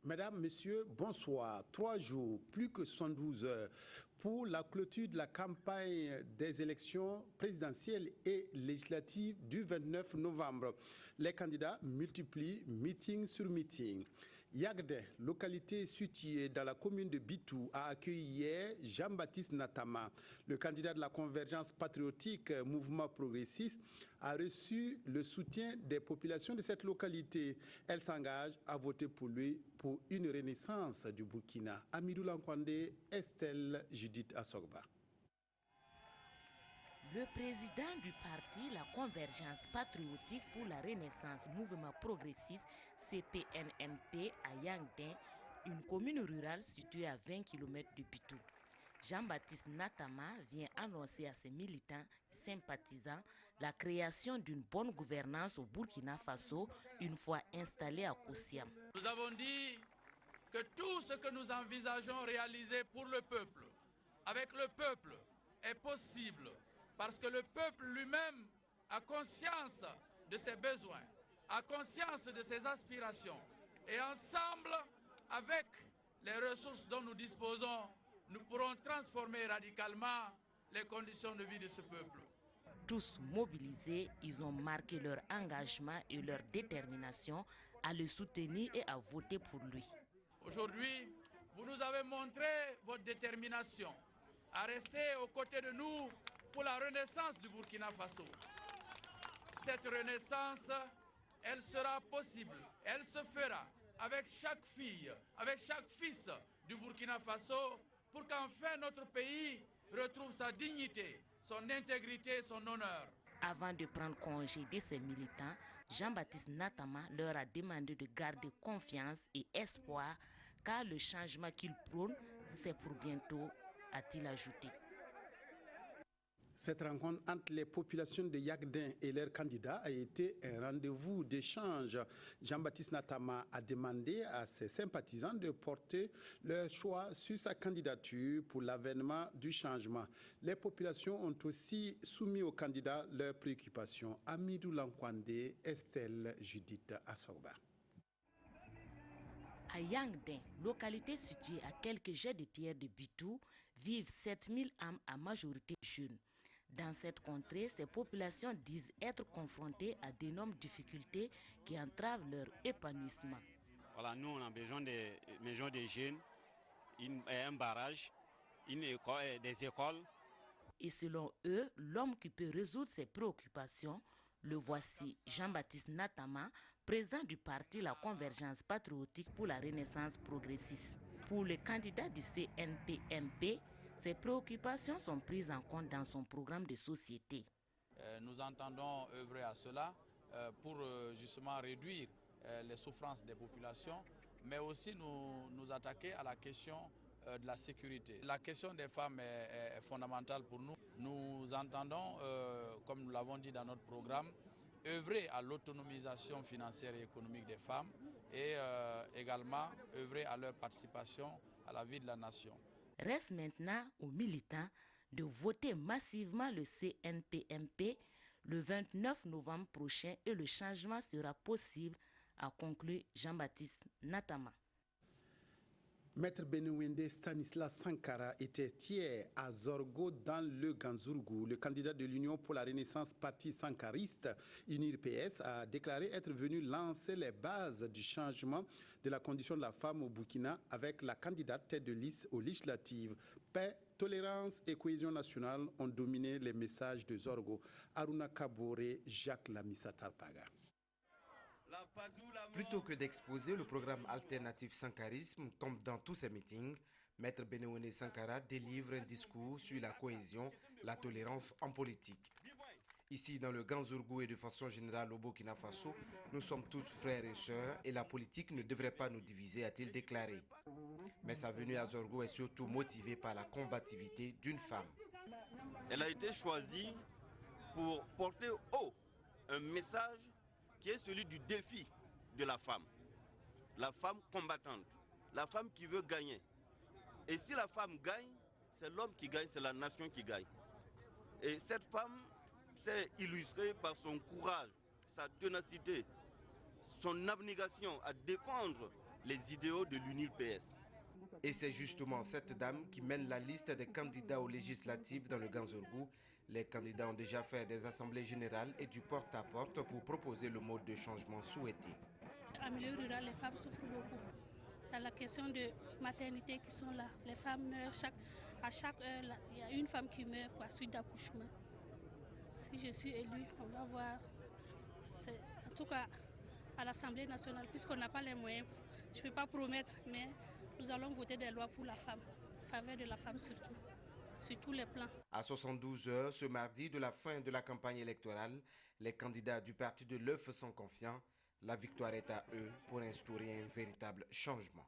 Mesdames, Messieurs, bonsoir. 3 jours, plus que 112 heures pour la clôture de la campagne des élections présidentielles et législatives du 29 novembre. Les candidats multiplient meeting sur meeting. Yagdin, localité située dans la commune de Bitou, a accueilli hier Jean-Baptiste Natama. Le candidat de la convergence patriotique Mouvement progressiste a reçu le soutien des populations de cette localité. Elle s'engage à voter pour lui pour une renaissance du Burkina. Amidou Lankwande, Estelle Judith Assogba. Le président du parti La Convergence patriotique pour la Renaissance Mouvement progressiste CPNMP à Yagdin, une commune rurale située à 20 km de Bitou. Jean-Baptiste Natama vient annoncer à ses militants et sympathisants la création d'une bonne gouvernance au Burkina Faso une fois installé à Kossiam. Nous avons dit que tout ce que nous envisageons réaliser pour le peuple, avec le peuple, est possible. Parce que le peuple lui-même a conscience de ses besoins, a conscience de ses aspirations. Et ensemble, avec les ressources dont nous disposons, nous pourrons transformer radicalement les conditions de vie de ce peuple. Tous mobilisés, ils ont marqué leur engagement et leur détermination à le soutenir et à voter pour lui. Aujourd'hui, vous nous avez montré votre détermination à rester aux côtés de nous pour la renaissance du Burkina Faso. Cette renaissance, elle sera possible, elle se fera avec chaque fille, avec chaque fils du Burkina Faso pour qu'enfin notre pays retrouve sa dignité, son intégrité, son honneur. Avant de prendre congé de ses militants, Jean-Baptiste Natama leur a demandé de garder confiance et espoir car le changement qu'il prône, c'est pour bientôt, a-t-il ajouté. Cette rencontre entre les populations de Yagdin et leurs candidats a été un rendez-vous d'échange. Jean-Baptiste Natama a demandé à ses sympathisants de porter leur choix sur sa candidature pour l'avènement du changement. Les populations ont aussi soumis aux candidats leurs préoccupations. Amidou Lankwande, Estelle Judith Assogba. À Yagdin, localité située à quelques jets de pierre de Bitou, vivent 7000 âmes à majorité jeunes. Dans cette contrée, ces populations disent être confrontées à d'énormes difficultés qui entravent leur épanouissement. Voilà, nous on a besoin de maisons de jeunes, un barrage, des écoles. Et selon eux, l'homme qui peut résoudre ces préoccupations, le voici, Jean-Baptiste Natama, président du parti La Convergence patriotique pour la Renaissance progressiste. Pour le candidat du CNPMP, ces préoccupations sont prises en compte dans son programme de société. Nous entendons œuvrer à cela pour justement réduire les souffrances des populations, mais aussi nous attaquer à la question de la sécurité. La question des femmes est fondamentale pour nous. Nous entendons, comme nous l'avons dit dans notre programme, œuvrer à l'autonomisation financière et économique des femmes et également œuvrer à leur participation à la vie de la nation. Reste maintenant aux militants de voter massivement le CNPMP le 29 novembre prochain et le changement sera possible, a conclu Jean-Baptiste Natama. Maître Benouende Stanislas Sankara était hier à Zorgo dans le Ganzourgou. Le candidat de l'Union pour la Renaissance parti sankariste, UNIR-PS, a déclaré être venu lancer les bases du changement de la condition de la femme au Burkina avec la candidate tête de liste aux législatives. Paix, tolérance et cohésion nationale ont dominé les messages de Zorgo. Aruna Kabore, Jacques Lamissa Tarpaga. Plutôt que d'exposer le programme alternatif sankarisme, comme dans tous ses meetings, Maître Benouende Sankara délivre un discours sur la cohésion, la tolérance en politique. Ici, dans le Ganzourgou et de façon générale au Burkina Faso, nous sommes tous frères et sœurs et la politique ne devrait pas nous diviser, a-t-il déclaré. Mais sa venue à Zorgo est surtout motivée par la combativité d'une femme. Elle a été choisie pour porter haut un message qui est celui du défi de la femme combattante, la femme qui veut gagner. Et si la femme gagne, c'est l'homme qui gagne, c'est la nation qui gagne. Et cette femme s'est illustrée par son courage, sa ténacité, son abnégation à défendre les idéaux de l'UNIL-PS. Et c'est justement cette dame qui mène la liste des candidats aux législatives dans le Ganzourgou. Les candidats ont déjà fait des assemblées générales et du porte-à-porte pour proposer le mode de changement souhaité. En milieu rural, les femmes souffrent beaucoup. Il y a la question de maternité qui sont là. Les femmes meurent à chaque heure. Là, il y a une femme qui meurt par suite d'accouchement. Si je suis élue, on va voir. En tout cas, à l'Assemblée nationale, puisqu'on n'a pas les moyens, je ne peux pas promettre, mais nous allons voter des lois pour la femme, en faveur de la femme surtout, sur tous les plans. À 72 heures, ce mardi de la fin de la campagne électorale, les candidats du parti de l'œuf sont confiants. La victoire est à eux pour instaurer un véritable changement.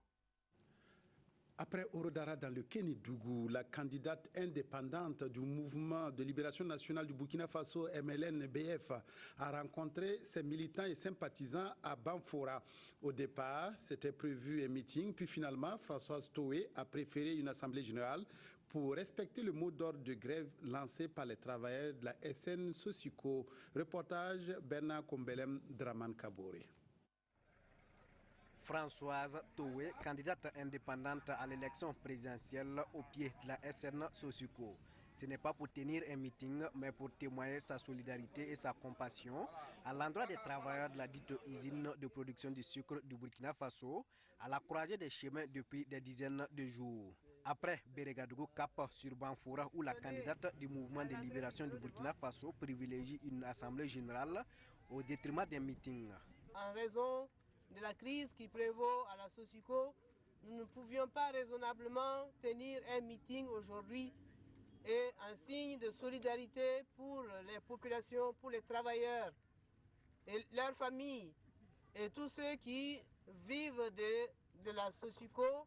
Après Orodara dans le Kénidougou, la candidate indépendante du mouvement de libération nationale du Burkina Faso, MLN-BF, a rencontré ses militants et sympathisants à Banfora. Au départ, c'était prévu un meeting, puis finalement, Françoise Toé a préféré une assemblée générale pour respecter le mot d'ordre de grève lancé par les travailleurs de la SN Sosico. Reportage Bernard Kombelem, Draman Kabore. Françoise Toé, candidate indépendante à l'élection présidentielle au pied de la SN Sosico. Ce n'est pas pour tenir un meeting, mais pour témoigner sa solidarité et sa compassion à l'endroit des travailleurs de la dite usine de production de sucre du Burkina Faso, à la croisée des chemins depuis des dizaines de jours. Après Bérégadougou Cap sur Banfora, où la candidate du mouvement de libération du Burkina Faso privilégie une assemblée générale au détriment des meetings. En raison de la crise qui prévaut à la Sosico, nous ne pouvions pas raisonnablement tenir un meeting aujourd'hui et un signe de solidarité pour les populations, pour les travailleurs et leurs familles et tous ceux qui vivent de la Sosico.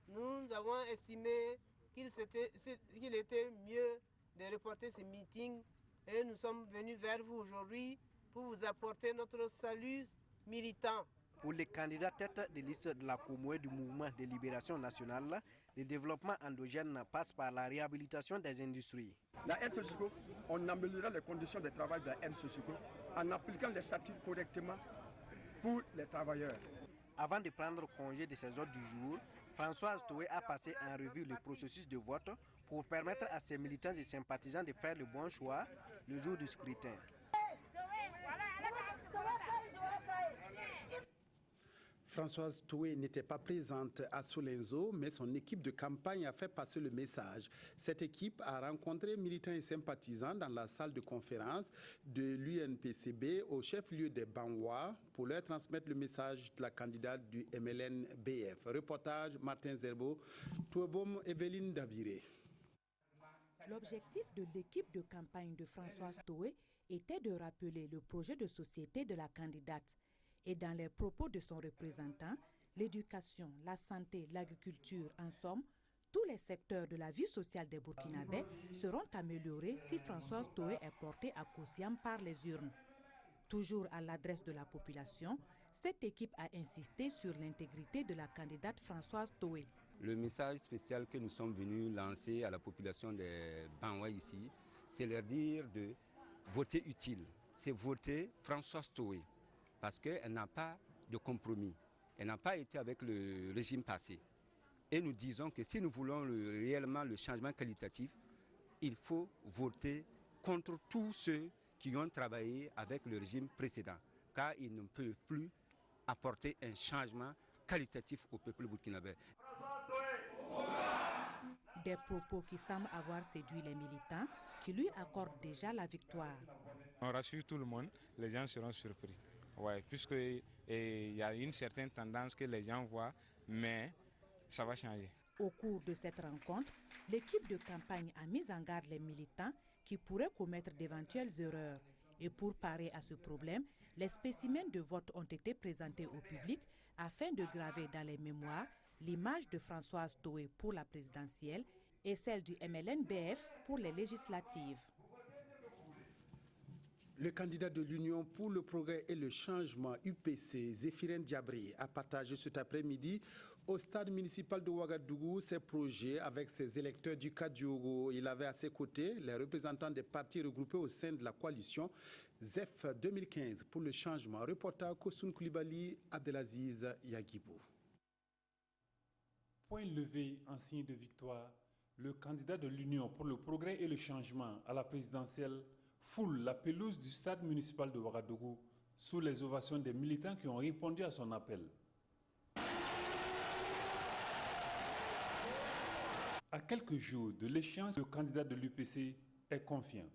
Nous avons estimé qu'il était mieux de reporter ce meeting et nous sommes venus vers vous aujourd'hui pour vous apporter notre salut militant. Pour les candidats tête de liste de la Comoué du mouvement de libération nationale, le développement endogène passe par la réhabilitation des industries. La NSOSICO, on améliorera les conditions de travail de la NSOSICO en appliquant les statuts correctement pour les travailleurs. Avant de prendre congé de ses ordres du jour, Françoise Toé a passé en revue le processus de vote pour permettre à ses militants et sympathisants de faire le bon choix le jour du scrutin. Françoise Toé n'était pas présente à Solenzo, mais son équipe de campagne a fait passer le message. Cette équipe a rencontré militants et sympathisants dans la salle de conférence de l'UNPCB au chef-lieu des Banwa pour leur transmettre le message de la candidate du MLN-BF. Reportage Martin Zerbo, Touebom, Evelyne Dabiré. L'objectif de l'équipe de campagne de Françoise Toé était de rappeler le projet de société de la candidate. Et dans les propos de son représentant, l'éducation, la santé, l'agriculture, en somme, tous les secteurs de la vie sociale des Burkinabés seront améliorés si Françoise Toé est portée à Koussiam par les urnes. Toujours à l'adresse de la population, cette équipe a insisté sur l'intégrité de la candidate Françoise Toé. Le message spécial que nous sommes venus lancer à la population des Banwa ici, c'est leur dire de voter utile. C'est voter Françoise Toé. Parce qu'elle n'a pas de compromis. Elle n'a pas été avec le régime passé. Et nous disons que si nous voulons réellement le changement qualitatif, il faut voter contre tous ceux qui ont travaillé avec le régime précédent. Car ils ne peuvent plus apporter un changement qualitatif au peuple burkinabé. Des propos qui semblent avoir séduit les militants qui lui accordent déjà la victoire. On rassure tout le monde, les gens seront surpris. Oui, puisqu'il y a une certaine tendance que les gens voient, mais ça va changer. Au cours de cette rencontre, l'équipe de campagne a mis en garde les militants qui pourraient commettre d'éventuelles erreurs. Et pour parer à ce problème, les spécimens de vote ont été présentés au public afin de graver dans les mémoires l'image de Françoise Toé pour la présidentielle et celle du MLN-BF pour les législatives. Le candidat de l'Union pour le progrès et le changement UPC, Zéphirin Diabré, a partagé cet après-midi au stade municipal de Ouagadougou ses projets avec ses électeurs du Kadiogo. Il avait à ses côtés les représentants des partis regroupés au sein de la coalition ZEF 2015 pour le changement. Reporter Kosoun Koulibaly, Abdelaziz Yagibou. poing levé en signe de victoire, le candidat de l'Union pour le progrès et le changement à la présidentielle foule la pelouse du stade municipal de Ouagadougou sous les ovations des militants qui ont répondu à son appel. À quelques jours de l'échéance, le candidat de l'UPC est confiant.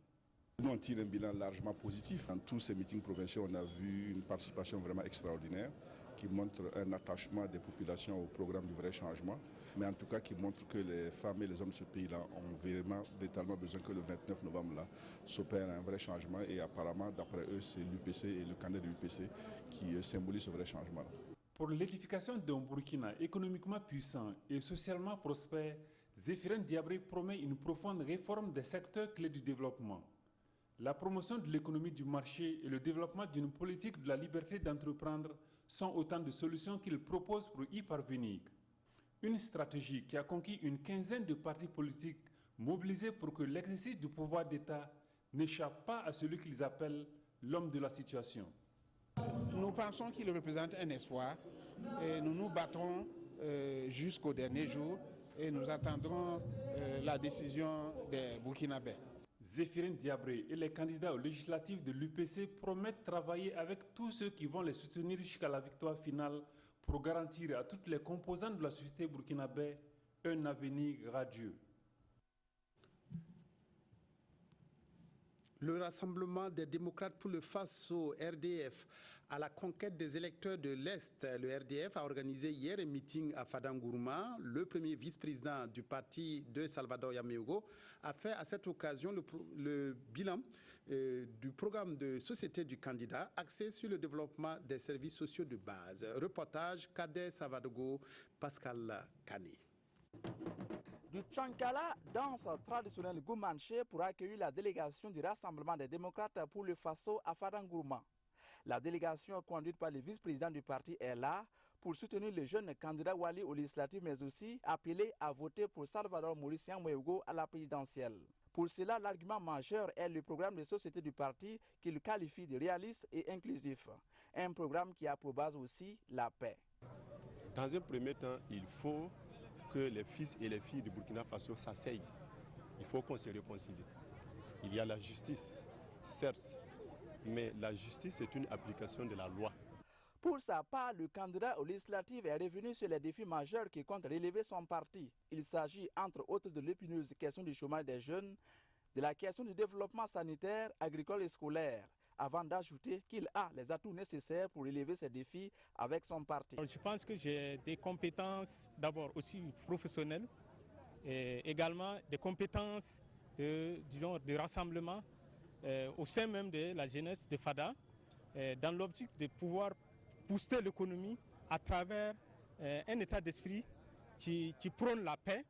Nous, on tire un bilan largement positif. Dans tous ces meetings provinciaux, on a vu une participation vraiment extraordinaire qui montre un attachement des populations au programme du vrai changement, mais en tout cas qui montre que les femmes et les hommes de ce pays-là ont véritablement besoin que le 29 novembre s'opère un vrai changement et apparemment, d'après eux, c'est l'UPC et le candidat de l'UPC qui symbolisent ce vrai changement. Pour l'édification d'un Burkina économiquement puissant et socialement prospère, Zéphirin Diabré promet une profonde réforme des secteurs clés du développement. La promotion de l'économie du marché et le développement d'une politique de la liberté d'entreprendre sont autant de solutions qu'il propose pour y parvenir. Une stratégie qui a conquis une quinzaine de partis politiques mobilisés pour que l'exercice du pouvoir d'État n'échappe pas à celui qu'ils appellent l'homme de la situation. Nous pensons qu'il représente un espoir et nous nous battrons jusqu'au dernier jour et nous attendrons la décision des Burkinabés. Zéphirin Diabré et les candidats aux législatives de l'UPC promettent travailler avec tous ceux qui vont les soutenir jusqu'à la victoire finale pour garantir à toutes les composantes de la société burkinabé un avenir radieux. Le Rassemblement des démocrates pour le Faso, RDF, à la conquête des électeurs de l'Est, le RDF a organisé hier un meeting à Fadangourma. Le premier vice-président du parti de Salvador Yaméogo a fait à cette occasion le bilan du programme de société du candidat axé sur le développement des services sociaux de base. Reportage Kader Savadogo, Pascal Kane. Du Tchankala, danse traditionnelle Goumanché pour accueillir la délégation du Rassemblement des démocrates pour le Faso à Fadangourma. La délégation conduite par le vice-président du parti est là pour soutenir le jeune candidat Wali aux législatives, mais aussi appelé à voter pour Salvador Maurice Yaméogo à la présidentielle. Pour cela, l'argument majeur est le programme de société du parti qu'il qualifie de réaliste et inclusif. Un programme qui a pour base aussi la paix. Dans un premier temps, il faut que les fils et les filles du Burkina Faso s'asseyent. Il faut qu'on se réconcilie. Il y a la justice, certes, mais la justice est une application de la loi. Pour sa part, le candidat aux législatives est revenu sur les défis majeurs qui comptent relever son parti. Il s'agit entre autres de l'épineuse question du chômage des jeunes, de la question du développement sanitaire, agricole et scolaire, avant d'ajouter qu'il a les atouts nécessaires pour relever ces défis avec son parti. Je pense que j'ai des compétences d'abord aussi professionnelles et également des compétences de rassemblement au sein même de la jeunesse de FADA dans l'optique de pouvoir booster l'économie à travers un état d'esprit qui prône la paix.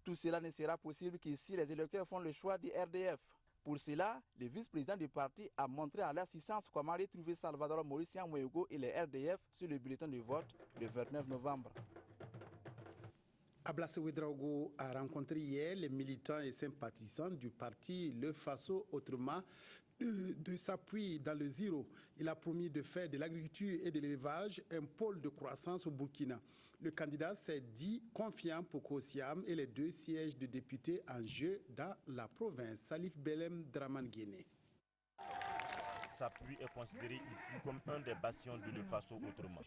Tout cela ne sera possible que si les électeurs font le choix du RDF. Pour cela, le vice-président du parti a montré à l'assistance comment retrouver Salvador Maurice Yaméogo et les RDF sur le bulletin de vote le 29 novembre. Ablasse Ouedraogo a rencontré hier les militants et sympathisants du parti Le Faso, autrement de s'appuyer dans le zéro. Il a promis de faire de l'agriculture et de l'élevage un pôle de croissance au Burkina. Le candidat s'est dit confiant pour Kosiam et les 2 sièges de députés en jeu dans la province. Salif Belem Draman Guéné. S'appuie est considéré ici comme un des bastions de Le Faso autrement.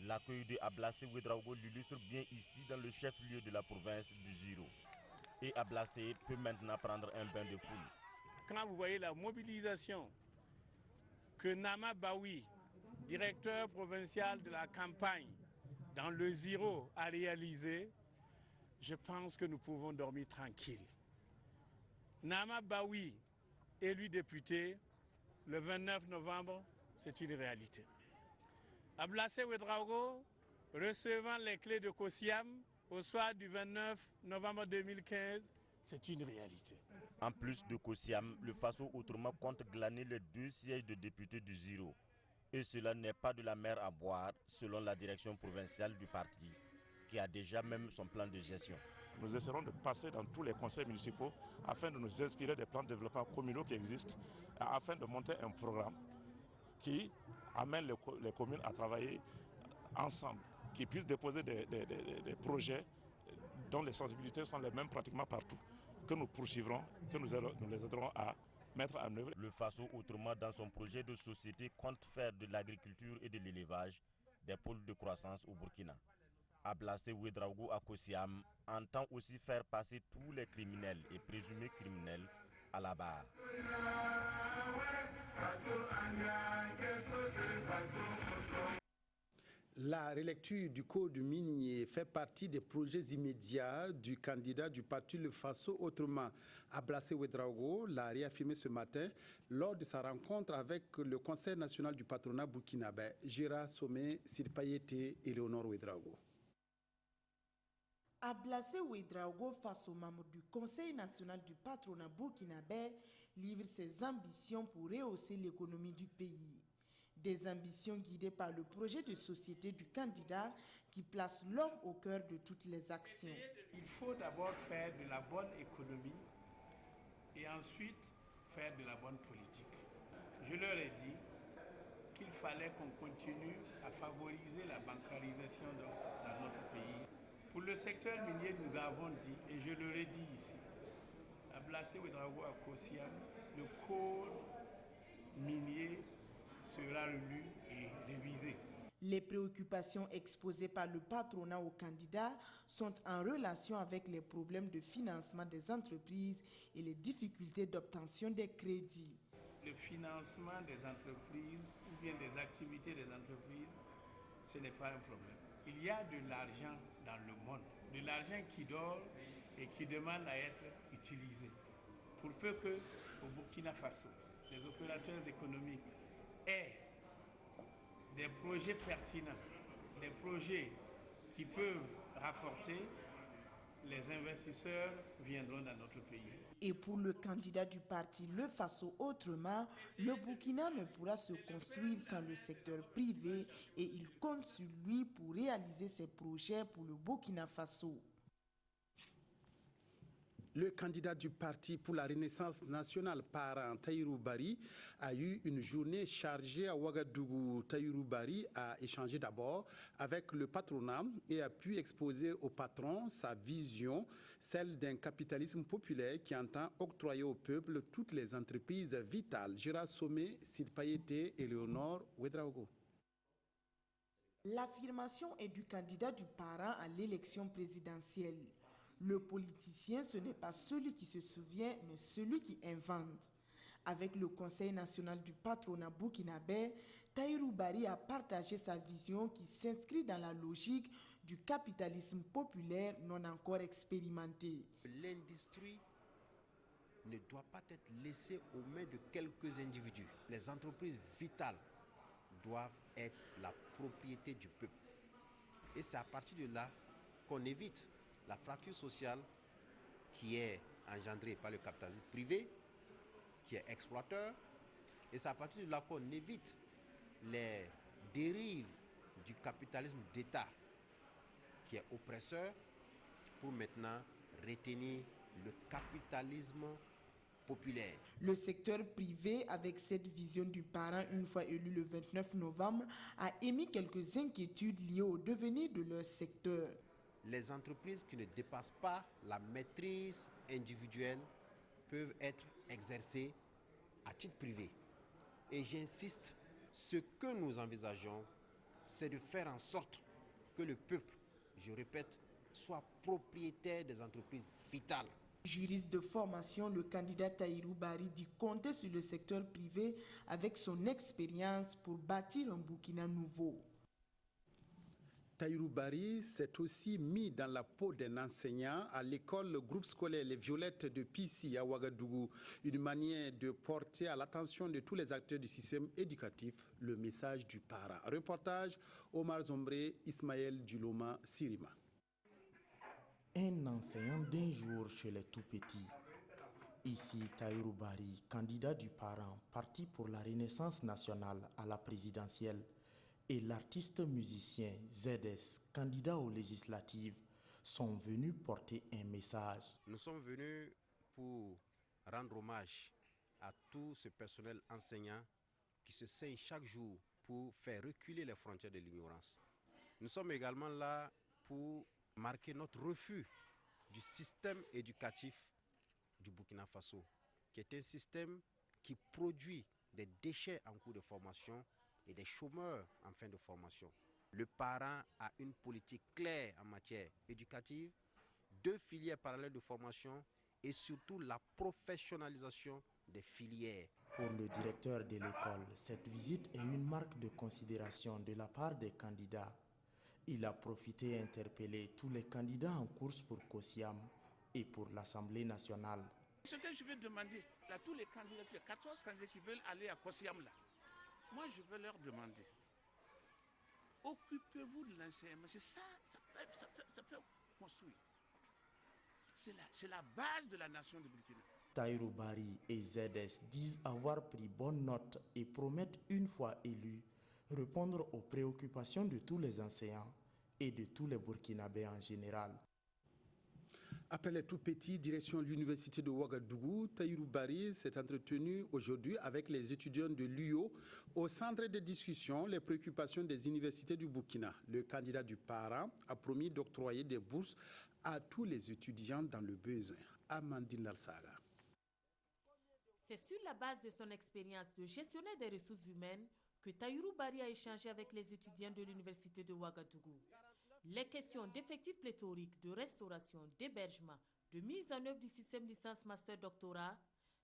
L'accueil de Ablasse Ouedraogo l'illustre bien ici dans le chef-lieu de la province du Ziro. Et Ablasse peut maintenant prendre un bain de foule. Quand vous voyez la mobilisation que Nama Baoui, directeur provincial de la campagne dans le Ziro, a réalisé, je pense que nous pouvons dormir tranquilles. Nama Baoui, élu député, le 29 novembre, c'est une réalité. Ablasse Ouedraogo, recevant les clés de Kosiam au soir du 29 novembre 2015, c'est une réalité. En plus de Kosiam, le Faso autrement compte glaner les 2 sièges de députés du Ziro. Et cela n'est pas de la mer à boire, selon la direction provinciale du parti, qui a déjà même son plan de gestion. Nous essaierons de passer dans tous les conseils municipaux afin de nous inspirer des plans de développement communaux qui existent, afin de monter un programme qui amène les communes à travailler ensemble, qui puissent déposer des projets dont les sensibilités sont les mêmes pratiquement partout, que nous poursuivrons, que nous les aiderons à mettre en œuvre. Le Faso, autrement, dans son projet de société, compte faire de l'agriculture et de l'élevage des pôles de croissance au Burkina. Ablassé Ouedraogo à Kosiam entend aussi faire passer tous les criminels et présumés criminels à la barre. La relecture du code minier fait partie des projets immédiats du candidat du parti Le Faso, autrement Ablassé Ouedraogo, l'a réaffirmé ce matin lors de sa rencontre avec le Conseil national du patronat burkinabé, Gira Somé, Sirpayete et Léonore Ouedraogo. Ablassé Ouedraogo, face aux membres du Conseil national du patronat burkinabé, livre ses ambitions pour rehausser l'économie du pays. Des ambitions guidées par le projet de société du candidat qui place l'homme au cœur de toutes les actions. Il faut d'abord faire de la bonne économie et ensuite faire de la bonne politique. Je leur ai dit qu'il fallait qu'on continue à favoriser la bancarisation dans notre pays. Pour le secteur minier, nous avons dit, et je leur ai dit ici, Ablassé Ouedraogo à Kosiam, le code minier sera relu et révisé. Les préoccupations exposées par le patronat aux candidats sont en relation avec les problèmes de financement des entreprises et les difficultés d'obtention des crédits. Le financement des entreprises ou bien des activités des entreprises, ce n'est pas un problème. Il y a de l'argent dans le monde, de l'argent qui dort et qui demande à être utilisé. Pour peu que au Burkina Faso, les opérateurs économiques aient des projets pertinents, des projets qui peuvent rapporter, les investisseurs viendront dans notre pays. Et pour le candidat du parti Le Faso autrement, le Burkina ne pourra se construire sans le secteur privé et il compte sur lui pour réaliser ses projets pour le Burkina Faso. Le candidat du parti pour la Renaissance nationale, Parent Tahirou Bari, a eu une journée chargée à Ouagadougou. Tahirou Bari a échangé d'abord avec le patronat et a pu exposer au patron sa vision, celle d'un capitalisme populaire qui entend octroyer au peuple toutes les entreprises vitales. Gira Somé, Sirpayete et Léonore Ouedraogo. L'affirmation est du candidat du Parent à l'élection présidentielle. Le politicien, ce n'est pas celui qui se souvient, mais celui qui invente. Avec le Conseil national du patronat burkinabé, Tahirou Bari a partagé sa vision qui s'inscrit dans la logique du capitalisme populaire non encore expérimenté. L'industrie ne doit pas être laissée aux mains de quelques individus. Les entreprises vitales doivent être la propriété du peuple. Et c'est à partir de là qu'on évite la fracture sociale qui est engendrée par le capitalisme privé, qui est exploiteur, et c'est à partir de là qu'on évite les dérives du capitalisme d'État qui est oppresseur pour maintenant retenir le capitalisme populaire. Le secteur privé, avec cette vision du Parent une fois élu le 29 novembre, a émis quelques inquiétudes liées au devenir de leur secteur. Les entreprises qui ne dépassent pas la maîtrise individuelle peuvent être exercées à titre privé. Et j'insiste, ce que nous envisageons, c'est de faire en sorte que le peuple, je répète, soit propriétaire des entreprises vitales. Juriste de formation, le candidat Tahirou Bari dit compter sur le secteur privé avec son expérience pour bâtir un Burkina nouveau. Tahirou Bari s'est aussi mis dans la peau d'un enseignant à l'école groupe scolaire Les Violettes de Pissi à Ouagadougou, une manière de porter à l'attention de tous les acteurs du système éducatif le message du parent. Reportage Omar Zombré, Ismaël Duloma, Sirima. Un enseignant d'un jour chez les tout-petits. Ici, Tahirou Bari, candidat du parent, parti pour la Renaissance nationale à la présidentielle, et l'artiste musicien ZS, candidat aux législatives, sont venus porter un message. Nous sommes venus pour rendre hommage à tout ce personnel enseignant qui se saigne chaque jour pour faire reculer les frontières de l'ignorance. Nous sommes également là pour marquer notre refus du système éducatif du Burkina Faso, qui est un système qui produit des déchets en cours de formation et des chômeurs en fin de formation. Le parent a une politique claire en matière éducative, 2 filières parallèles de formation et surtout la professionnalisation des filières. Pour le directeur de l'école, cette visite est une marque de considération de la part des candidats. Il a profité et interpellé tous les candidats en course pour COSIAM et pour l'Assemblée nationale. Ce que je vais demander à tous les candidats, les 14 candidats qui veulent aller à COSIAM là, moi je vais leur demander, occupez-vous de l'enseignement, c'est ça, ça peut construire. C'est la base de la nation de Burkina. Tahirou Barry et ZS disent avoir pris bonne note et promettent, une fois élus, répondre aux préoccupations de tous les enseignants et de tous les Burkinabés en général. Après les tout petits, direction l'université de Ouagadougou, Tahirou Barry s'est entretenu aujourd'hui avec les étudiants de l'UO au centre de discussion les préoccupations des universités du Burkina. Le candidat du parent a promis d'octroyer des bourses à tous les étudiants dans le besoin. Amandine Lalsaga. C'est sur la base de son expérience de gestionnaire des ressources humaines que Tahirou Barry a échangé avec les étudiants de l'université de Ouagadougou. Les questions d'effectifs pléthoriques, de restauration, d'hébergement, de mise en œuvre du système licence master doctorat,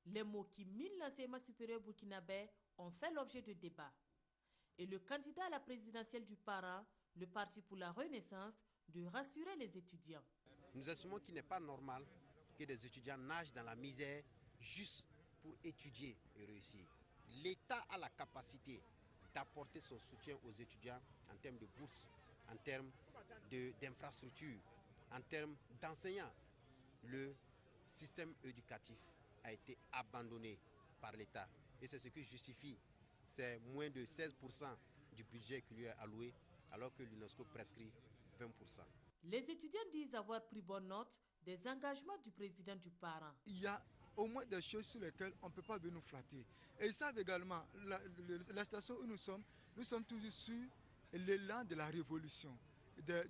les mots qui minent l'enseignement supérieur burkinabé ont fait l'objet de débats. Et le candidat à la présidentielle du parent, le Parti pour la Renaissance, de rassurer les étudiants. Nous estimons qu'il n'est pas normal que des étudiants nagent dans la misère juste pour étudier et réussir. L'État a la capacité d'apporter son soutien aux étudiants en termes de bourses, en termes d'infrastructures, en termes d'enseignants. Le système éducatif a été abandonné par l'État et c'est ce qui justifie c'est moins de 16% du budget qui lui est alloué alors que l'UNESCO prescrit 20%. Les étudiants disent avoir pris bonne note des engagements du président du parent. Il y a au moins des choses sur lesquelles on ne peut pas venir nous flatter. Et ils savent également, la station où nous sommes toujours sur l'élan de la révolution,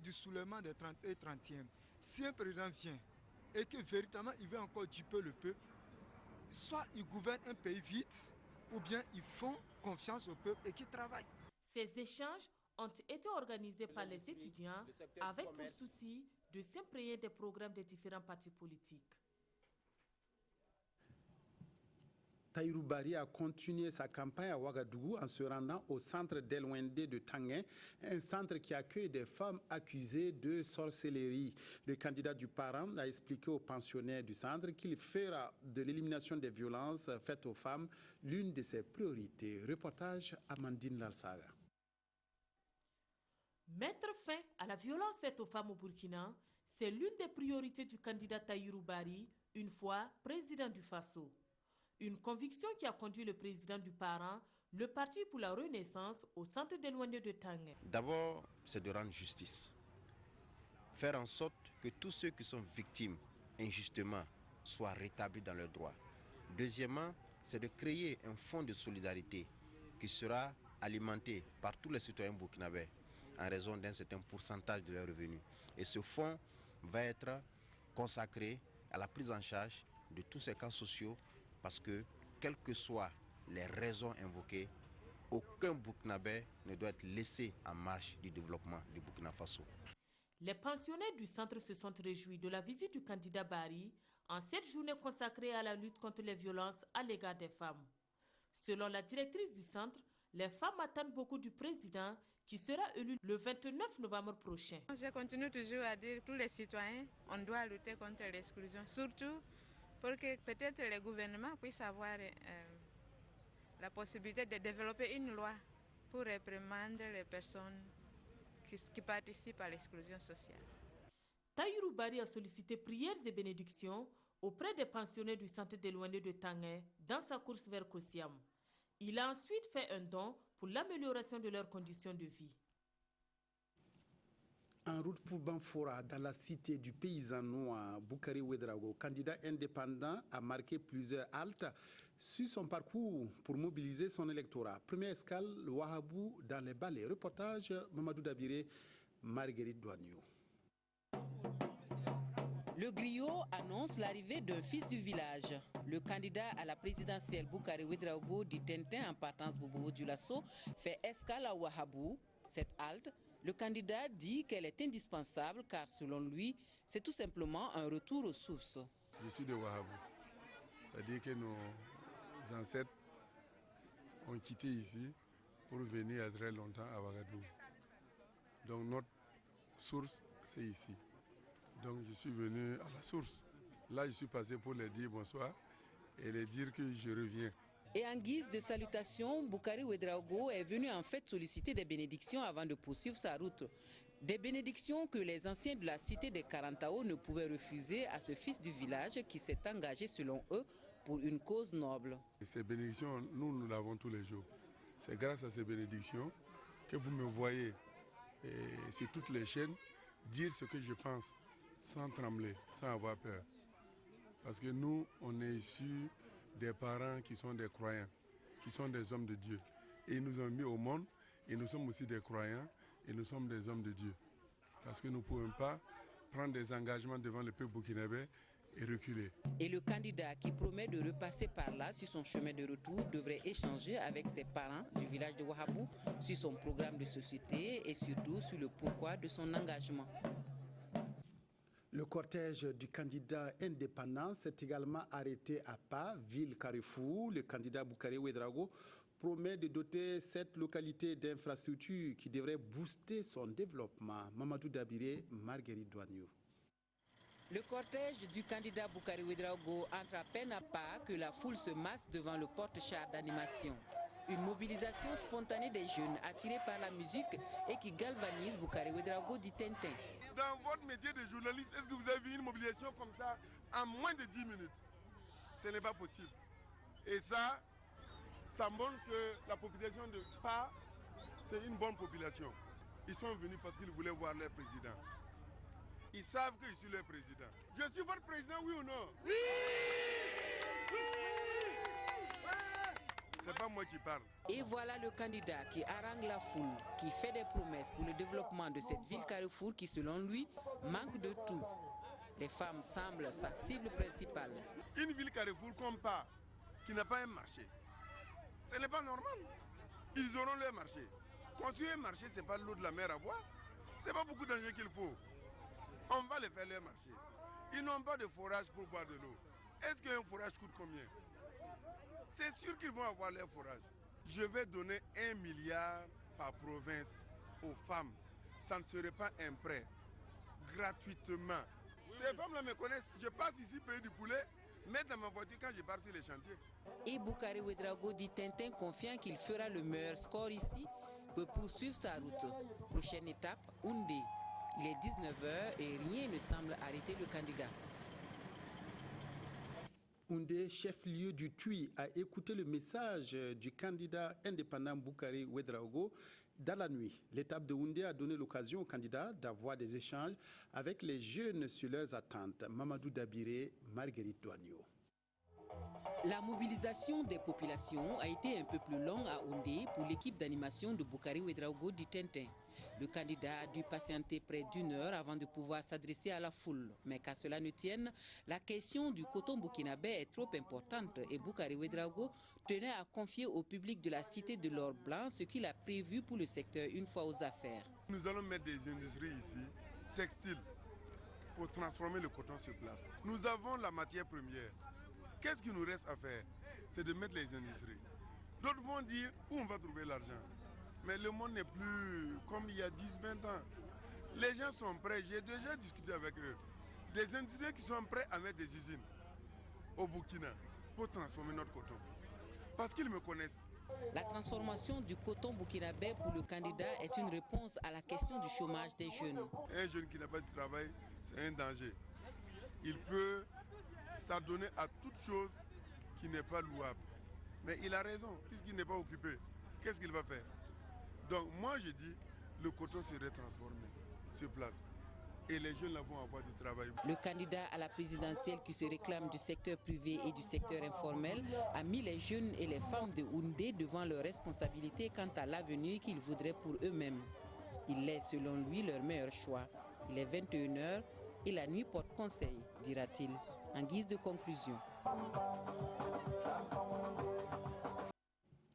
du soulèvement des 30 et 30e. Si un président vient et que véritablement il veut encore duper le peuple, soit il gouverne un pays vite, ou bien ils font confiance au peuple et qu'ils travaillent. Ces échanges ont été organisés par les étudiants avec pour souci de s'imprégner des programmes des différents partis politiques. Tahirou Barry a continué sa campagne à Ouagadougou en se rendant au centre d'Elwende de Tanguin, un centre qui accueille des femmes accusées de sorcellerie. Le candidat du parent a expliqué aux pensionnaires du centre qu'il fera de l'élimination des violences faites aux femmes l'une de ses priorités. Reportage Amandine Lalsaga. Mettre fin à la violence faite aux femmes au Burkina, c'est l'une des priorités du candidat Tahirou Barry, une fois président du Faso. Une conviction qui a conduit le président du parent, le Parti pour la Renaissance, au centre d'Elwende de Tanguin. D'abord, c'est de rendre justice. Faire en sorte que tous ceux qui sont victimes injustement soient rétablis dans leurs droits. Deuxièmement, c'est de créer un fonds de solidarité qui sera alimenté par tous les citoyens burkinabés en raison d'un certain pourcentage de leurs revenus. Et ce fonds va être consacré à la prise en charge de tous ces cas sociaux parce que, quelles que soient les raisons invoquées, aucun Burkinabé ne doit être laissé en marge du développement du Burkina Faso. Les pensionnaires du centre se sont réjouis de la visite du candidat Barry en cette journée consacrée à la lutte contre les violences à l'égard des femmes. Selon la directrice du centre, les femmes attendent beaucoup du président qui sera élu le 29 novembre prochain. Je continue toujours à dire que tous les citoyens, on doit lutter contre l'exclusion, surtout pour que peut-être les gouvernements puissent avoir la possibilité de développer une loi pour réprimander les personnes qui participent à l'exclusion sociale. Tahirou Barry a sollicité prières et bénédictions auprès des pensionnaires du centre d'Elwende de Tanguin dans sa course vers COSIAM. Il a ensuite fait un don pour l'amélioration de leurs conditions de vie. En route pour Banfora, dans la cité du paysanois Boukari Ouedraogo, candidat indépendant a marqué plusieurs haltes sur son parcours pour mobiliser son électorat. Première escale, le Wahabou dans les Balais. Reportage Mamadou Dabiré, Marguerite Douagneau. Le griot annonce l'arrivée d'un fils du village. Le candidat à la présidentielle Boukari Ouédraogo dit Tintin en partance Boubou Dioulasso fait escale à Ouahabou. Cette halte, le candidat dit qu'elle est indispensable car selon lui, c'est tout simplement un retour aux sources. Je suis de Ouahabou. C'est-à-dire que nos ancêtres ont quitté ici pour venir il y a très longtemps à Ouagadougou. Donc notre source, c'est ici. Donc je suis venu à la source. Là, je suis passé pour leur dire bonsoir et leur dire que je reviens. Et en guise de salutation, Boukari Ouédraogo est venu en fait solliciter des bénédictions avant de poursuivre sa route. Des bénédictions que les anciens de la cité des Karantao ne pouvaient refuser à ce fils du village qui s'est engagé selon eux pour une cause noble. Et ces bénédictions, nous l'avons tous les jours. C'est grâce à ces bénédictions que vous me voyez sur toutes les chaînes dire ce que je pense sans trembler, sans avoir peur. Parce que nous, on est issus des parents qui sont des croyants, qui sont des hommes de Dieu. Et ils nous ont mis au monde, et nous sommes aussi des croyants, et nous sommes des hommes de Dieu. Parce que nous ne pouvons pas prendre des engagements devant le peuple burkinabé et reculer. Et le candidat qui promet de repasser par là sur son chemin de retour devrait échanger avec ses parents du village de Ouahabou sur son programme de société et surtout sur le pourquoi de son engagement. Le cortège du candidat indépendant s'est également arrêté à Pas, ville Carrefour. Le candidat Boukari Ouédraogo promet de doter cette localité d'infrastructures qui devraient booster son développement. Mamadou Dabiré, Marguerite Douaniou. Le cortège du candidat Boukari Ouédraogo entre à peine à Pas que la foule se masse devant le porte-char d'animation. Une mobilisation spontanée des jeunes attirés par la musique et qui galvanise Boukari Ouédraogo dit Tintin. Dans votre métier de journaliste, est-ce que vous avez vu une mobilisation comme ça en moins de 10 minutes? Ce n'est pas possible. Et ça montre que la population de Pas, c'est une bonne population. Ils sont venus parce qu'ils voulaient voir leur président. Ils savent que je suis leur président. Je suis votre président, oui ou non? Oui! C'est pas moi qui parle. Et voilà le candidat qui harangue la foule, qui fait des promesses pour le développement de cette ville Carrefour qui, selon lui, manque de tout. Les femmes semblent sa cible principale. Une ville Carrefour comme Pas, qui n'a pas un marché, ce n'est pas normal. Ils auront leur marché. Construire un marché, ce n'est pas l'eau de la mer à boire. Ce n'est pas beaucoup d'argent qu'il faut. On va les faire leur marché. Ils n'ont pas de forage pour boire de l'eau. Est-ce qu'un forage coûte combien? C'est sûr qu'ils vont avoir leur forage. Je vais donner 1 milliard par province aux femmes. Ça ne serait pas un prêt. Gratuitement. Ces femmes-là me connaissent. Je passe ici payer du poulet, mettre dans ma voiture quand je pars sur les chantiers. Et Boukari Ouédraogo dit Tintin confiant qu'il fera le meilleur score ici pour poursuivre sa route. Prochaine étape, Oundé. Il est 19h et rien ne semble arrêter le candidat. Oundé, chef-lieu du TUI, a écouté le message du candidat indépendant Boukari Ouédraogo dans la nuit. L'étape de Oundé a donné l'occasion au candidat d'avoir des échanges avec les jeunes sur leurs attentes. Mamadou Dabiré, Marguerite Douaniou. La mobilisation des populations a été un peu plus longue à Oundé pour l'équipe d'animation de Boukari Ouédraogo du Tintin. Le candidat a dû patienter près d'1 heure avant de pouvoir s'adresser à la foule. Mais qu'à cela ne tienne, la question du coton burkinabé est trop importante et Boukari Ouédraogo tenait à confier au public de la cité de l'or blanc ce qu'il a prévu pour le secteur une fois aux affaires. Nous allons mettre des industries ici, textiles, pour transformer le coton sur place. Nous avons la matière première. Qu'est-ce qu'il nous reste à faire? C'est de mettre les industries. D'autres vont dire où on va trouver l'argent. Mais le monde n'est plus comme il y a 10-20 ans. Les gens sont prêts, j'ai déjà discuté avec eux. Des industriels qui sont prêts à mettre des usines au Burkina pour transformer notre coton. Parce qu'ils me connaissent. La transformation du coton burkinabé pour le candidat est une réponse à la question du chômage des jeunes. Un jeune qui n'a pas de travail, c'est un danger. Il peut s'adonner à toute chose qui n'est pas louable. Mais il a raison, puisqu'il n'est pas occupé. Qu'est-ce qu'il va faire? Donc moi je dis, le coton serait transformé sur place. Et les jeunes là vont avoir du travail. Le candidat à la présidentielle qui se réclame du secteur privé et du secteur informel a mis les jeunes et les femmes de Oundé devant leurs responsabilités quant à l'avenir qu'ils voudraient pour eux-mêmes. Il est selon lui leur meilleur choix. Il est 21h et la nuit porte conseil, dira-t-il, en guise de conclusion.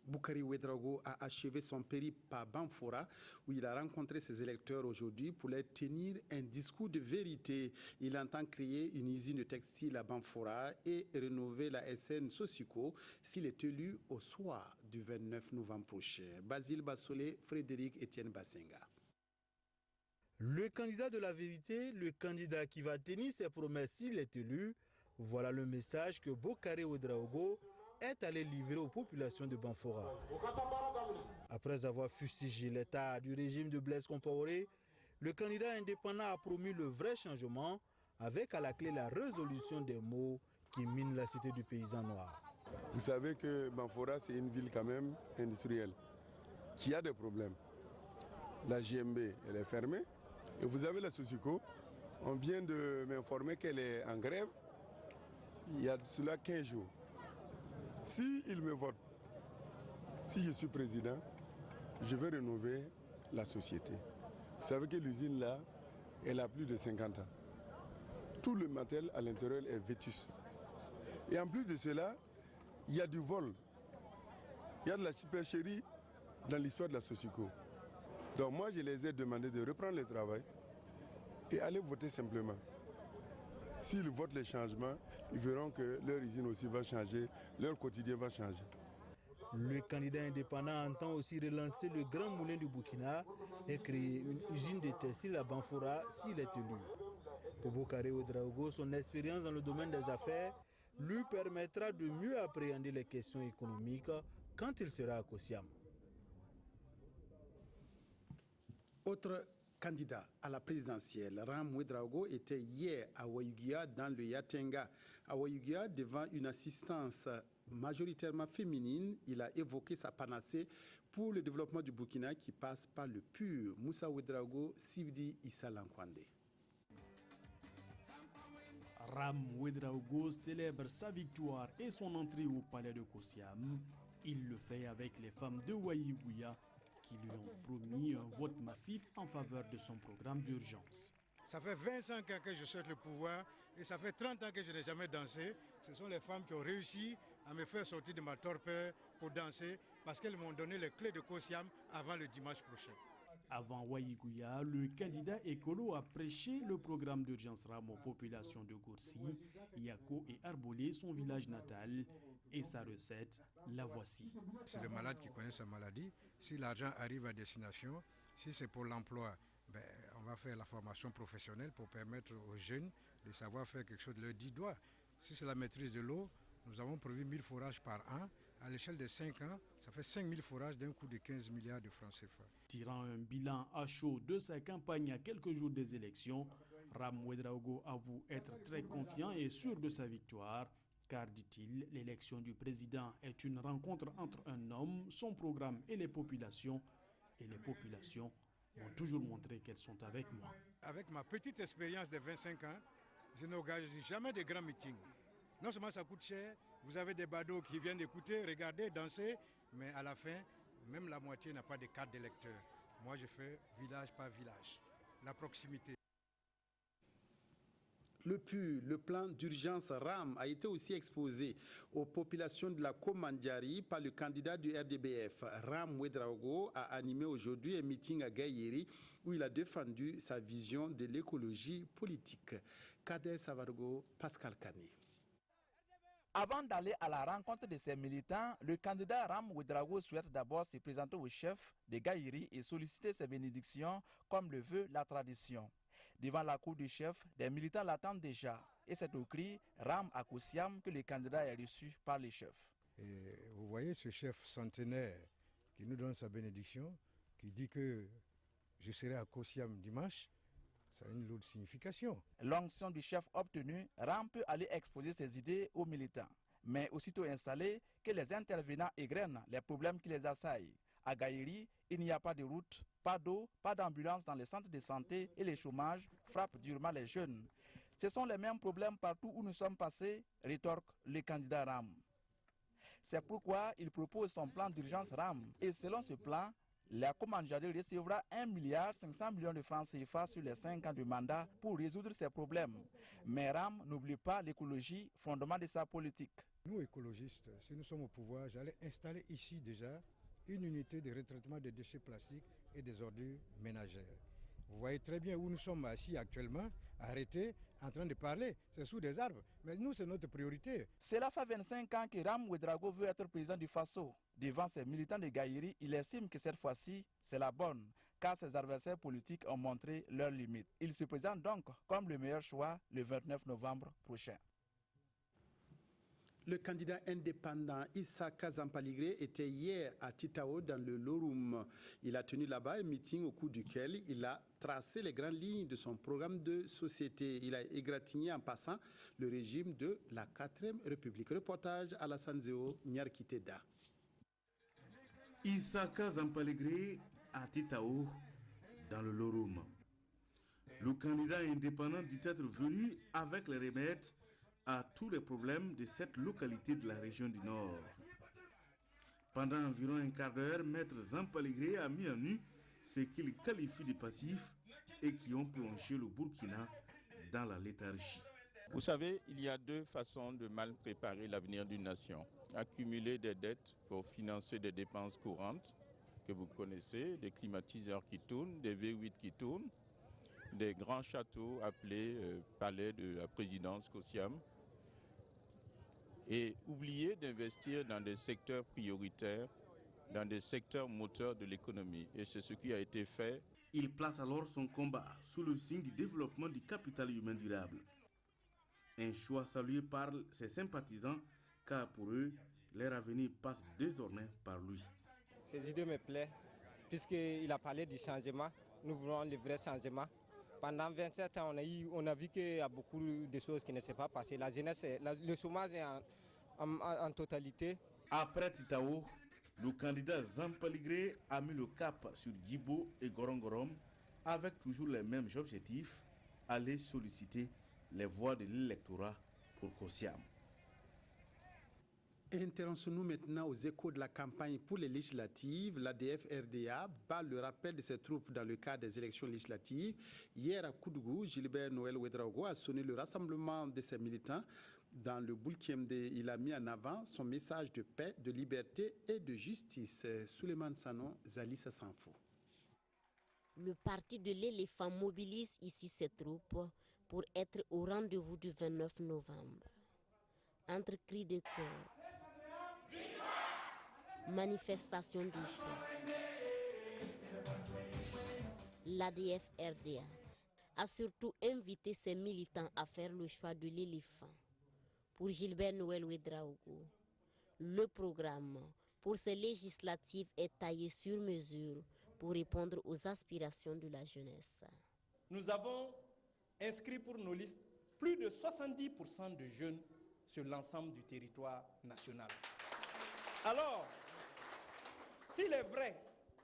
Boukari Ouédraogo a achevé son périple à Banfora où il a rencontré ses électeurs aujourd'hui pour leur tenir un discours de vérité. Il entend créer une usine de textile à Banfora et rénover la SN Sosico s'il est élu au soir du 29 novembre prochain. Basile Bassolé, Frédéric Etienne Bassenga. Le candidat de la vérité, le candidat qui va tenir ses promesses s'il est élu, voilà le message que Boukari Ouédraogo est allé livrer aux populations de Banfora. Après avoir fustigé l'état du régime de Blaise Compaoré, le candidat indépendant a promis le vrai changement avec à la clé la résolution des maux qui minent la cité du paysan noir. Vous savez que Banfora, c'est une ville quand même industrielle qui a des problèmes. La GMB, elle est fermée. Et vous avez la Sosico, on vient de m'informer qu'elle est en grève il y a de cela 15 jours. Si il me vote, si je suis président, je vais rénover la société. Vous savez que l'usine là, elle a plus de 50 ans. Tout le matériel à l'intérieur est vétus. Et en plus de cela, il y a du vol. Il y a de la supercherie dans l'histoire de la Sosico. Donc moi, je les ai demandé de reprendre le travail et aller voter simplement. S'ils votent les changements, ils verront que leur usine aussi va changer, leur quotidien va changer. Le candidat indépendant entend aussi relancer le grand moulin du Burkina et créer une usine de textile à Banfora s'il est élu. Pour Boukari Ouédraogo, son expérience dans le domaine des affaires lui permettra de mieux appréhender les questions économiques quand il sera à Kosiam. Autre candidat à la présidentielle, Ram Ouédraogo était hier à Ouayouguia dans le Yatenga. À Ouayouguia, devant une assistance majoritairement féminine, il a évoqué sa panacée pour le développement du Burkina qui passe par le pur. Moussa Ouédraogo, Sivdi Issa Lankwandé. Ram Ouédraogo célèbre sa victoire et son entrée au palais de Kosiam. Il le fait avec les femmes de Ouayouguia qui lui ont promis un vote massif en faveur de son programme d'urgence. Ça fait 25 ans que je souhaite le pouvoir et ça fait 30 ans que je n'ai jamais dansé. Ce sont les femmes qui ont réussi à me faire sortir de ma torpeur pour danser parce qu'elles m'ont donné les clés de Kosiam avant le dimanche prochain. Avant Ouayouguia, le candidat écolo a prêché le programme d'urgence RAM aux populations de Goursi, Yako et Arbolé, son village natal. Et sa recette, la voici. C'est le malade qui connaît sa maladie. Si l'argent arrive à destination, si c'est pour l'emploi, on va faire la formation professionnelle pour permettre aux jeunes de savoir faire quelque chose de leur dit doigt. Si c'est la maîtrise de l'eau, nous avons prévu 1000 forages par an. À l'échelle de 5 ans, ça fait 5000 forages d'un coût de 15 milliards de francs CFA. Tirant un bilan à chaud de sa campagne à quelques jours des élections, Ram Ouédraogo avoue être très confiant et sûr de sa victoire. Car, dit-il, l'élection du président est une rencontre entre un homme, son programme et les populations. Et les populations m'ont toujours montré qu'elles sont avec moi. Avec ma petite expérience de 25 ans, je n'organise jamais de grands meetings. Non seulement ça coûte cher, vous avez des badauds qui viennent écouter, regarder, danser, mais à la fin, même la moitié n'a pas de carte d'électeur. Moi, je fais village par village, la proximité. Le PUR, le plan d'urgence RAM, a été aussi exposé aux populations de la Komandiari par le candidat du RDBF. Ram Ouédraogo a animé aujourd'hui un meeting à Gaïeri où il a défendu sa vision de l'écologie politique. Kader Savargo, Pascal Kane. Avant d'aller à la rencontre de ses militants, le candidat Ram Ouédraogo souhaite d'abord se présenter au chef de Gaïeri et solliciter ses bénédictions comme le veut la tradition. Devant la cour du chef, des militants l'attendent déjà. Et c'est au cri Ram à Kosiam que le candidat est reçu par les chefs. Et vous voyez ce chef centenaire qui nous donne sa bénédiction, qui dit que je serai à Kosiam dimanche, ça a une lourde signification. L'onction du chef obtenue, Ram peut aller exposer ses idées aux militants. Mais aussitôt installé, que les intervenants égrènent les problèmes qui les assaillent. À Gaïeri, il n'y a pas de route, pas d'eau, pas d'ambulance dans les centres de santé et le chômage frappe durement les jeunes. Ce sont les mêmes problèmes partout où nous sommes passés, rétorque le candidat Ram. C'est pourquoi il propose son plan d'urgence RAM. Et selon ce plan, La Komanjade recevra 1,5 milliard de francs CFA sur les 5 ans de mandat pour résoudre ces problèmes. Mais Ram n'oublie pas l'écologie, fondement de sa politique. Nous, écologistes, si nous sommes au pouvoir, j'allais installer ici déjà une unité de retraitement des déchets plastiques et des ordures ménagères. Vous voyez très bien où nous sommes assis actuellement, arrêtés, en train de parler. C'est sous des arbres. Mais nous, c'est notre priorité. Cela fait 25 ans que Ram Ouedraogo veut être président du Faso. Devant ses militants de Gaïri, il estime que cette fois-ci, c'est la bonne, car ses adversaires politiques ont montré leurs limites. Il se présente donc comme le meilleur choix le 29 novembre prochain. Le candidat indépendant Issaka Zampaligré était hier à Titao dans le Lorum. Il a tenu là-bas un meeting au cours duquel il a tracé les grandes lignes de son programme de société. Il a égratigné en passant le régime de la 4e République. Reportage Alassane Zéo Nyarkiteda. Issaka Zampaligré à Titao dans le Lorum. Le candidat indépendant dit être venu avec les remèdes à tous les problèmes de cette localité de la région du Nord. Pendant environ un quart d'heure, Maître Zampaligré a mis en nu ce qu'il qualifie de passifs et qui ont plongé le Burkina dans la léthargie. Vous savez, il y a deux façons de mal préparer l'avenir d'une nation. Accumuler des dettes pour financer des dépenses courantes que vous connaissez, des climatiseurs qui tournent, des V8 qui tournent, des grands châteaux appelés palais de la présidence Kossiam, et oublier d'investir dans des secteurs prioritaires, dans des secteurs moteurs de l'économie. Et c'est ce qui a été fait. Il place alors son combat sous le signe du développement du capital humain durable. Un choix salué par ses sympathisants, car pour eux, leur avenir passe désormais par lui. Ces idées me plaisent, puisqu'il a parlé du changement. Nous voulons le vrai changement. Pendant 27 ans, on a vu qu'il y a beaucoup de choses qui ne s'est pas passées. La jeunesse, le chômage est en totalité. Après Titao, le candidat Zampaligré a mis le cap sur Djibo et Gorongorom avec toujours les mêmes objectifs, aller solliciter les voix de l'électorat pour Kossiam. Intéressons-nous maintenant aux échos de la campagne pour les législatives. L'ADF-RDA bat le rappel de ses troupes dans le cadre des élections législatives. Hier à Koudougou, Gilbert Noël Ouedraogo a sonné le rassemblement de ses militants dans le Boulkiemde. Il a mis en avant son message de paix, de liberté et de justice. Souleymane Sanon, Zalissa Sanfo. Le parti de l'éléphant mobilise ici ses troupes pour être au rendez-vous du 29 novembre. Entre cris de cœur, manifestation du choix. L'ADF-RDA a surtout invité ses militants à faire le choix de l'éléphant. Pour Gilbert Noël Ouedraogo, le programme pour ces législatives est taillé sur mesure pour répondre aux aspirations de la jeunesse. Nous avons inscrit pour nos listes plus de 70% de jeunes sur l'ensemble du territoire national. Alors, s'il est vrai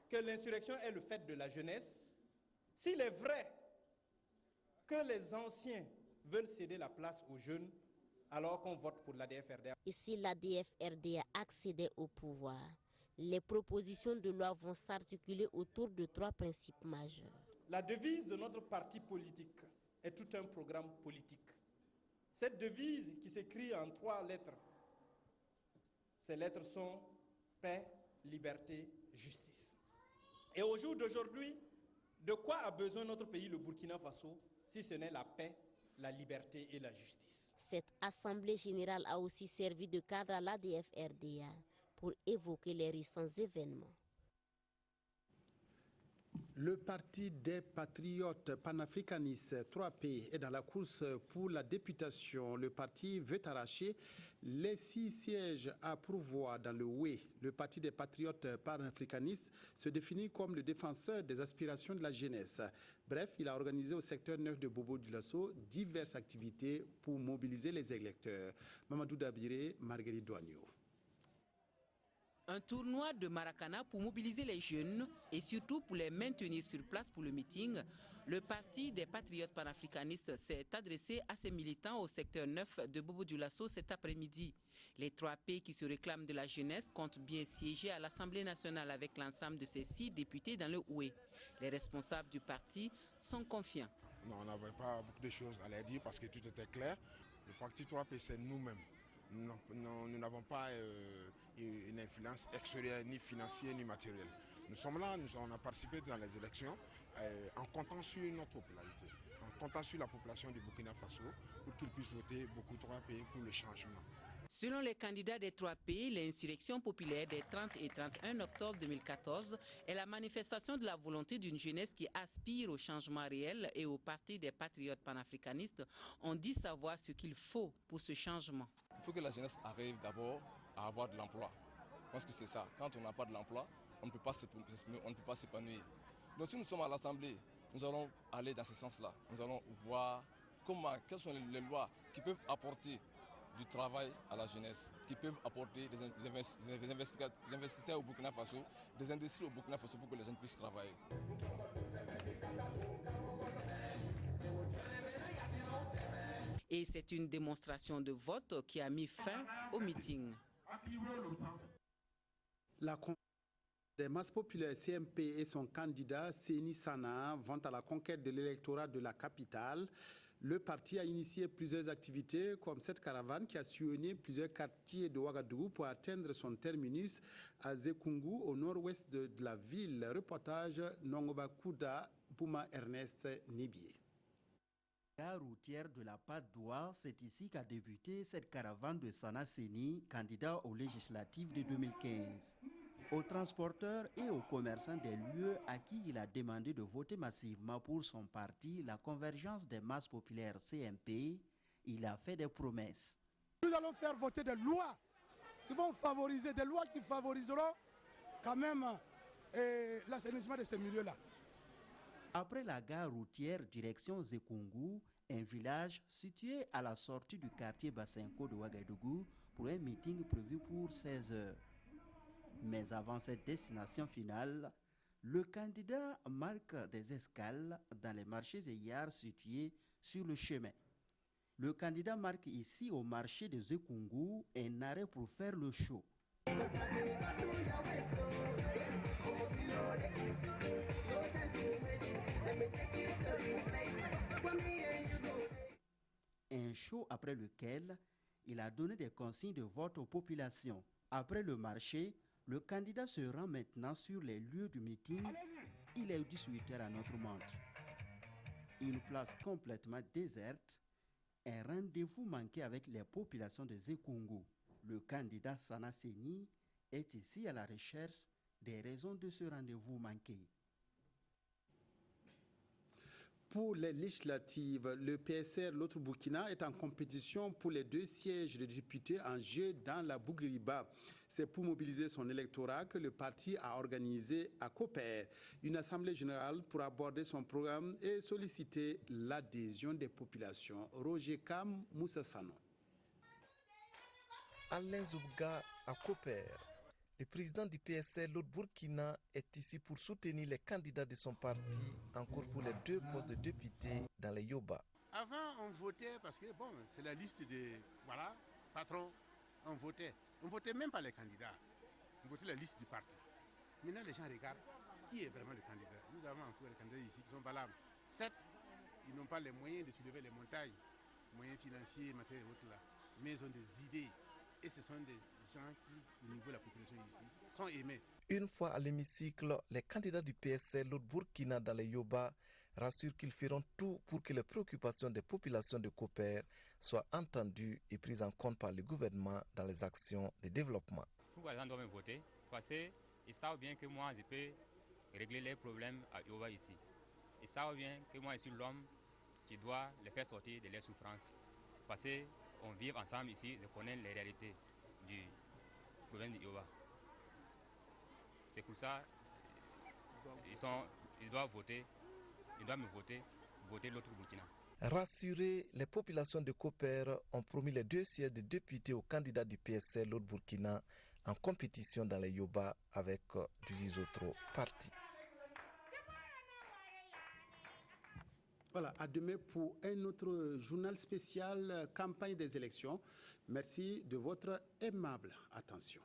que l'insurrection est le fait de la jeunesse, s'il est vrai que les anciens veulent céder la place aux jeunes, alors qu'on vote pour l'ADF-RDA. Et si l'ADF-RDA accédait au pouvoir, les propositions de loi vont s'articuler autour de 3 principes majeurs. La devise de notre parti politique est tout un programme politique. Cette devise qui s'écrit en 3 lettres, ces lettres sont paix, liberté, justice. Et au jour d'aujourd'hui, de quoi a besoin notre pays, le Burkina Faso, si ce n'est la paix, la liberté et la justice? Cette assemblée générale a aussi servi de cadre à l'ADF-RDA pour évoquer les récents événements. Le parti des patriotes panafricanistes 3P est dans la course pour la députation. Le parti veut arracher les 6 sièges à pourvoir dans le Oué. Le parti des patriotes panafricanistes se définit comme le défenseur des aspirations de la jeunesse. Bref, il a organisé au secteur 9 de Bobo-Dioulasso diverses activités pour mobiliser les électeurs. Mamadou Dabiré, Marguerite Douagno. Un tournoi de Maracana pour mobiliser les jeunes et surtout pour les maintenir sur place pour le meeting. Le Parti des patriotes panafricanistes s'est adressé à ses militants au secteur 9 de Bobo Dioulasso cet après-midi. Les 3P qui se réclament de la jeunesse comptent bien siéger à l'Assemblée nationale avec l'ensemble de ses 6 députés dans le Oué. Les responsables du parti sont confiants. Non, on n'avait pas beaucoup de choses à leur dire parce que tout était clair. Le parti 3P, c'est nous-mêmes. Nous n'avons pas une influence extérieure, ni financière, ni matérielle. Nous sommes là, on a participé dans les élections en comptant sur notre popularité, en comptant sur la population du Burkina Faso pour qu'ils puissent voter beaucoup 3P pour le changement. Selon les candidats des 3P, l'insurrection populaire des 30 et 31 octobre 2014 est la manifestation de la volonté d'une jeunesse qui aspire au changement réel et au Parti des patriotes panafricanistes ont dit savoir ce qu'il faut pour ce changement. Il faut que la jeunesse arrive d'abord à avoir de l'emploi. Je pense que c'est ça. Quand on n'a pas de l'emploi, on ne peut pas s'épanouir. Donc si nous sommes à l'Assemblée, nous allons aller dans ce sens-là. Nous allons voir quelles sont les lois qui peuvent apporter du travail à la jeunesse, qui peuvent apporter des investisseurs au Burkina Faso, des industries au Burkina Faso pour que les jeunes puissent travailler. Et c'est une démonstration de vote qui a mis fin au meeting. La des masses populaires CMP et son candidat Séni Sana vont à la conquête de l'électorat de la capitale. Le parti a initié plusieurs activités comme cette caravane qui a sillonné plusieurs quartiers de Ouagadougou pour atteindre son terminus à Zekungu au nord-ouest de la ville. Reportage Nongoba Kouda, Bouma Ernest Nibié. Gare routière de la Patte-d'Oie, c'est ici qu'a débuté cette caravane de Sana Séni, candidat aux législatives de 2015. Aux transporteurs et aux commerçants des lieux à qui il a demandé de voter massivement pour son parti, la convergence des masses populaires CMP, il a fait des promesses. Nous allons faire voter des lois qui vont favoriser, des lois qui favoriseront quand même l'assainissement de ces milieux-là. Après la gare routière direction Zekungu, un village situé à la sortie du quartier Bassenko de Ouagadougou pour un meeting prévu pour 16 heures. Mais avant cette destination finale, le candidat marque des escales dans les marchés et yards situés sur le chemin. Le candidat marque ici au marché de Zekungu un arrêt pour faire le show. Un show après lequel il a donné des consignes de vote aux populations. Après le marché, le candidat se rend maintenant sur les lieux du meeting. Il est 18h à notre montre. Une place complètement déserte, un rendez-vous manqué avec les populations de Zekungu. Le candidat Sana Séni est ici à la recherche des raisons de ce rendez-vous manqué. Pour les législatives, le PSR, l'autre Burkina, est en compétition pour les 2 sièges de députés en jeu dans la Bouguiriba. C'est pour mobiliser son électorat que le parti a organisé à Koper une assemblée générale pour aborder son programme et solliciter l'adhésion des populations. Roger Kam Moussassano. Alain Zoubga à Koper. Le président du PSR, l'autre Burkina, est ici pour soutenir les candidats de son parti en cours pour les 2 postes de députés dans les Yoba. Avant, on votait parce que, bon, c'est la liste des, voilà, patrons, on votait. On ne votait même pas les candidats. On votait la liste du parti. Maintenant, les gens regardent qui est vraiment le candidat. Nous avons encore les candidats ici qui sont valables. 7, ils n'ont pas les moyens de soulever les montagnes, moyens financiers, matériels et autres là. Mais ils ont des idées. Et ce sont des gens qui, au niveau de la population ici, sont aimés. Une fois à l'hémicycle, les candidats du PSR, l'autre Burkina dans les Yoba, rassurent qu'ils feront tout pour que les préoccupations des populations de Koper soient entendues et prises en compte par le gouvernement dans les actions de développement. Pourquoi les gens doivent me voter? Parce qu'ils savent bien que moi, je peux régler les problèmes à Yoba ici. Ils savent bien que moi, je suis l'homme qui doit les faire sortir de leurs souffrances. Parce qu'on vit ensemble ici, je connais les réalités du problème du Yoba. C'est pour ça ils doivent voter, ils doivent me voter l'autre Burkina. Rassurés, les populations de Koper ont promis les 2 sièges de députés aux candidats du PSR, l'autre Burkina, en compétition dans les Yoba avec du autres partis. Voilà, à demain pour un autre journal spécial campagne des élections. Merci de votre aimable attention.